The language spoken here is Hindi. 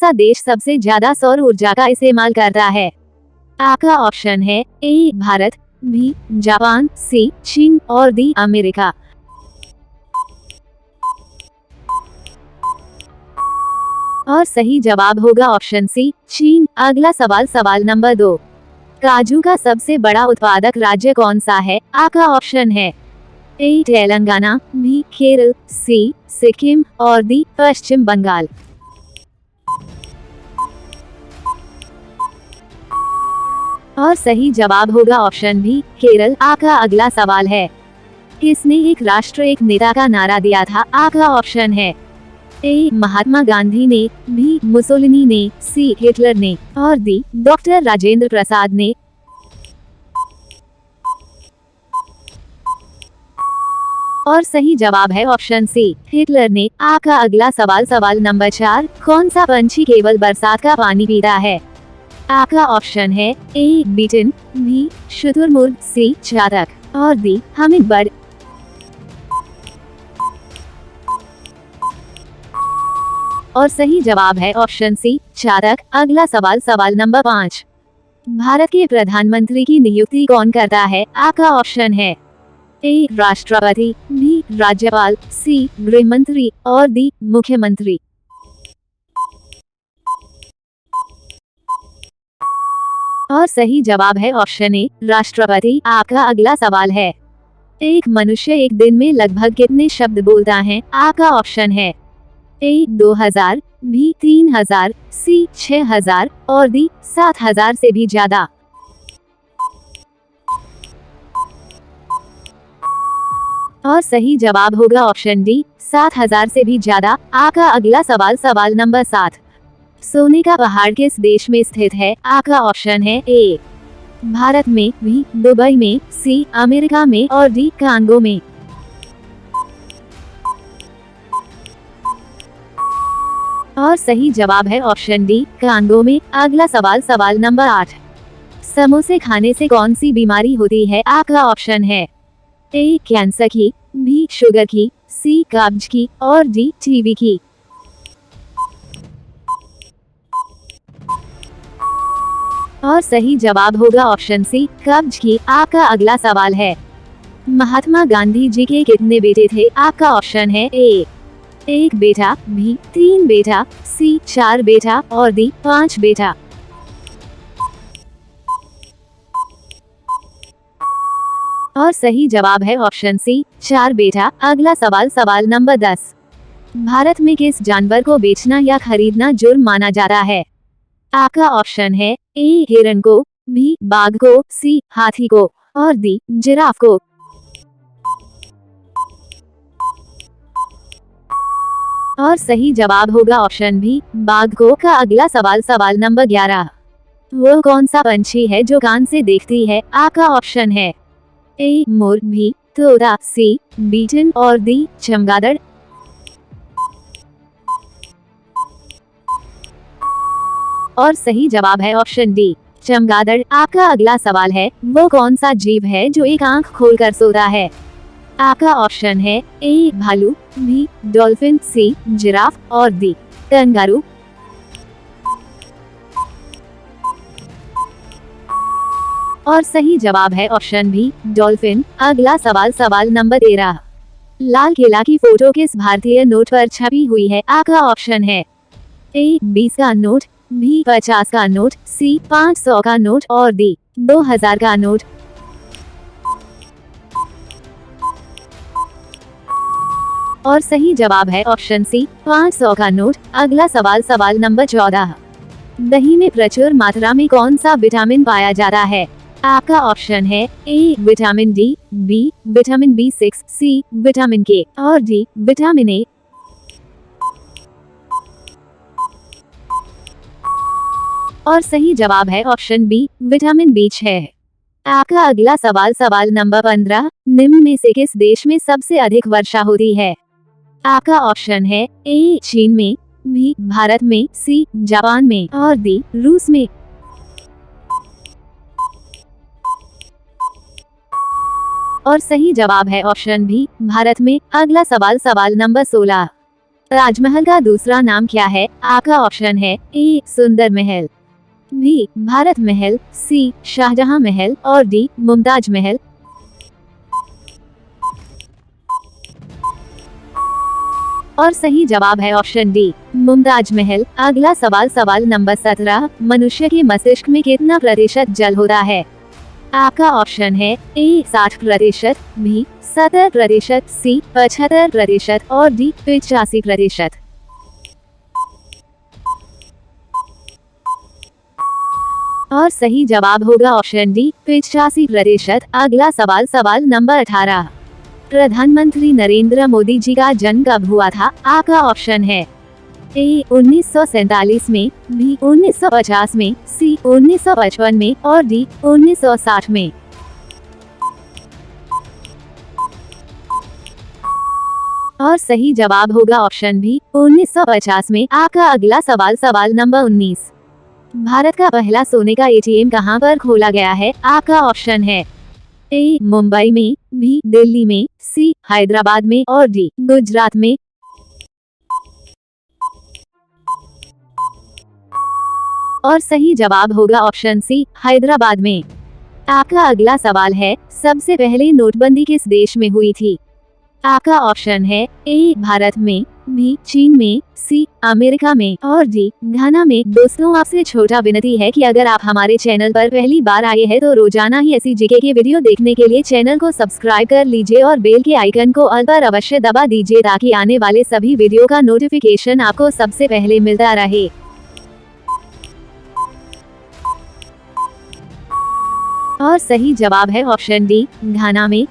सा देश सबसे ज्यादा सौर ऊर्जा का इस्तेमाल करता है? आपका ऑप्शन है ए भारत, बी जापान, सी चीन और डी अमेरिका। और सही जवाब होगा ऑप्शन सी चीन। अगला सवाल, सवाल नंबर 2। काजू का सबसे बड़ा उत्पादक राज्य कौन सा है? आपका ऑप्शन है ए तेलंगाना, बी केरल, सी सिक्किम और डी पश्चिम बंगाल। और सही जवाब होगा ऑप्शन बी केरल। आपका अगला सवाल है, किसने एक राष्ट्र एक नेता का नारा दिया था? आपका ऑप्शन है ए महात्मा गांधी ने, बी मुसोलिनी ने, सी हिटलर ने और डी डॉक्टर राजेंद्र प्रसाद ने। और सही जवाब है ऑप्शन सी हिटलर ने। आपका अगला सवाल, सवाल नंबर 4। कौन सा पंछी केवल बरसात का पानी पीता है? आपका ऑप्शन है ए बिटन, बी शुतुरमुर्ग, सी चातक और डी हमिंगबर्ड। और सही जवाब है ऑप्शन सी चातक। अगला सवाल, सवाल नंबर 5। भारत के प्रधानमंत्री की नियुक्ति कौन करता है? आपका ऑप्शन है ए राष्ट्रपति, बी राज्यपाल, सी गृह मंत्री और डी मुख्यमंत्री। और सही जवाब है ऑप्शन ए राष्ट्रपति। आपका अगला सवाल है, एक मनुष्य एक दिन में लगभग कितने शब्द बोलता है? आपका ऑप्शन है ए 2000, बी 3000, सी 6000 और डी 7000 से भी ज्यादा। और सही जवाब होगा ऑप्शन डी 7000 से भी ज्यादा। आपका अगला सवाल, सवाल नंबर 7। सोने का पहाड़ किस देश में स्थित है? आपका ऑप्शन है ए भारत में, बी दुबई में, सी अमेरिका में और डी कांगो में। और सही जवाब है ऑप्शन डी कांगो में। अगला सवाल, सवाल नंबर 8। समोसे खाने से कौन सी बीमारी होती है? आपका ऑप्शन है ए कैंसर की, बी शुगर की, सी कब्ज की और डी टीबी की। और सही जवाब होगा ऑप्शन सी कब्ज की। आपका अगला सवाल है, महात्मा गांधी जी के कितने बेटे थे? आपका ऑप्शन है ए 1 बेटा, बी 3 बेटा, सी 4 बेटा और डी 5 बेटा। और सही जवाब है ऑप्शन सी 4 बेटा। अगला सवाल, सवाल नंबर 10। भारत में किस जानवर को बेचना या खरीदना जुर्म माना जाता है? आपका ऑप्शन है ए हिरण को, बी बाघ को, सी हाथी को और डी जिराफ को। और सही जवाब होगा ऑप्शन बी बाघ को। का अगला सवाल, सवाल नंबर 11। वो कौन सा पंछी है जो कान से देखती है? आपका ऑप्शन है ए मोर, बी तोता, सी बीटन और डी चमगादड़। और सही जवाब है ऑप्शन डी चमगादड़। आपका अगला सवाल है, वो कौन सा जीव है जो एक आंख खोलकर सोता है? आपका ऑप्शन है ए भालू, बी डॉल्फिन, सी जिराफ और डी कंगारू। और सही जवाब है ऑप्शन बी डॉल्फिन। अगला सवाल, सवाल नंबर 13। लाल किला की फोटो किस भारतीय नोट पर छपी हुई है? आपका ऑप्शन है ए 20 का नोट, बी 50 का नोट, सी 500 का नोट और डी 2000 का नोट। और सही जवाब है ऑप्शन सी 500 का नोट। अगला सवाल, सवाल नंबर 14। दही में प्रचुर मात्रा में कौन सा विटामिन पाया जाता है? आपका ऑप्शन है A vitamin D, B vitamin B6, C vitamin K और डी विटामिन ए। और सही जवाब है ऑप्शन बी विटामिन B6। आपका अगला सवाल, सवाल नंबर 15। निम्न में से किस देश में सबसे अधिक वर्षा होती है? आपका ऑप्शन है ए चीन में, बी भारत में, सी जापान में और डी रूस में। और सही जवाब है ऑप्शन बी भारत में। अगला सवाल, सवाल नंबर 16। ताजमहल का दूसरा नाम क्या है? आपका ऑप्शन है ए सुंदर महल, बी भारत महल, सी शाहजहां महल और डी मुमताज महल। और सही जवाब है ऑप्शन डी मुमताज महल। अगला सवाल, सवाल नंबर 17, मनुष्य के मस्तिष्क में कितना प्रतिशत जल होता है? आपका ऑप्शन है ए 60%, बी 70%, सी 75% और डी 85%। और सही जवाब होगा ऑप्शन डी 85%। अगला सवाल, सवाल नंबर 18, प्रधानमंत्री नरेंद्र मोदी जी का जन्म कब हुआ था? आपका ऑप्शन है ए 1947 में, बी 1950 में, सी 1955 में और डी 1960 में। और सही जवाब होगा ऑप्शन बी 1950 में। आपका अगला सवाल, सवाल नंबर 19, भारत का पहला सोने का एटीएम कहां पर खोला गया है? आपका ऑप्शन है ए मुंबई में, बी दिल्ली में, सी हैदराबाद में और डी गुजरात में। और सही जवाब होगा ऑप्शन सी हैदराबाद में। आपका अगला सवाल है, सबसे पहले नोटबंदी किस देश में हुई थी? आपका ऑप्शन है ए भारत में, बी चीन में, सी अमेरिका में और डी घाना में। दोस्तों, आपसे छोटा विनती है कि अगर आप हमारे चैनल पर पहली बार आए हैं तो रोजाना ही ऐसी जीके के वीडियो देखने के लिए चैनल को सब्सक्राइब कर लीजिए और बेल के आइकन को ऑल पर अवश्य दबा दीजिए ताकि आने वाले सभी वीडियो का नोटिफिकेशन आपको सबसे पहले मिलता रहे। और सही जवाब है ऑप्शन डी घाना में।